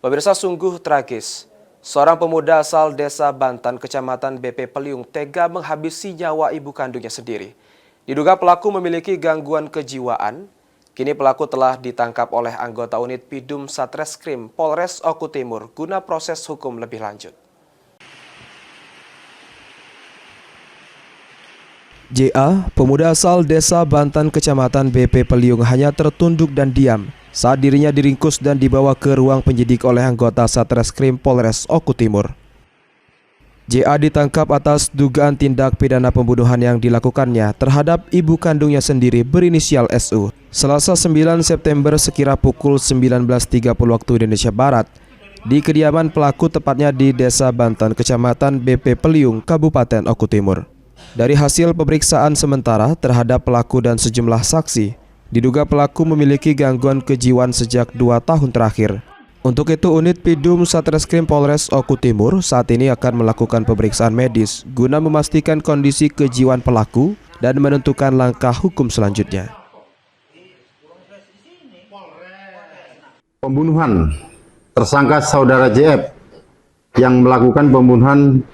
Pemirsa, sungguh tragis. Seorang pemuda asal desa Bantan, kecamatan BP Peliung, tega menghabisi nyawa ibu kandungnya sendiri. Diduga pelaku memiliki gangguan kejiwaan. Kini pelaku telah ditangkap oleh anggota unit Pidum Satreskrim Polres Oku Timur guna proses hukum lebih lanjut. JA, pemuda asal desa Bantan, kecamatan BP Peliung, hanya tertunduk dan diam saat dirinya diringkus dan dibawa ke ruang penyidik oleh anggota Satreskrim Polres Oku Timur. JA ditangkap atas dugaan tindak pidana pembunuhan yang dilakukannya terhadap ibu kandungnya sendiri berinisial SU. Selasa 9 September sekira pukul 19.30 waktu Indonesia Barat, di kediaman pelaku tepatnya di Desa Bantan, Kecamatan BP Peliung, Kabupaten Oku Timur. Dari hasil pemeriksaan sementara terhadap pelaku dan sejumlah saksi, diduga pelaku memiliki gangguan kejiwaan sejak 2 tahun terakhir. Untuk itu, unit Pidum Satreskrim Polres Oku Timur saat ini akan melakukan pemeriksaan medis guna memastikan kondisi kejiwaan pelaku dan menentukan langkah hukum selanjutnya. Pembunuhan tersangka saudara JF yang melakukan pembunuhan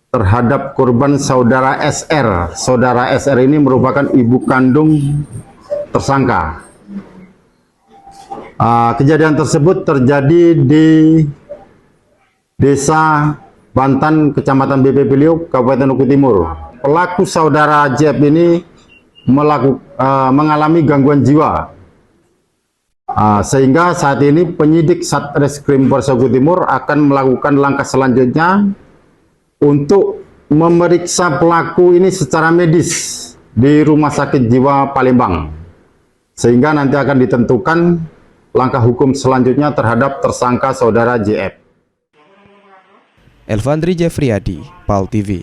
terhadap korban saudara SR. Saudara SR ini merupakan ibu kandung tersangka. Kejadian tersebut terjadi di Desa Bantan, Kecamatan BP Peliung, Kabupaten Oku Timur. Pelaku saudara JF ini mengalami gangguan jiwa. Sehingga saat ini penyidik Satreskrim Polres Oku Timur akan melakukan langkah selanjutnya untuk memeriksa pelaku ini secara medis di Rumah Sakit Jiwa Palembang, sehingga nanti akan ditentukan langkah hukum selanjutnya terhadap tersangka saudara JF. Elvandri Jeffriyadi, PAL TV.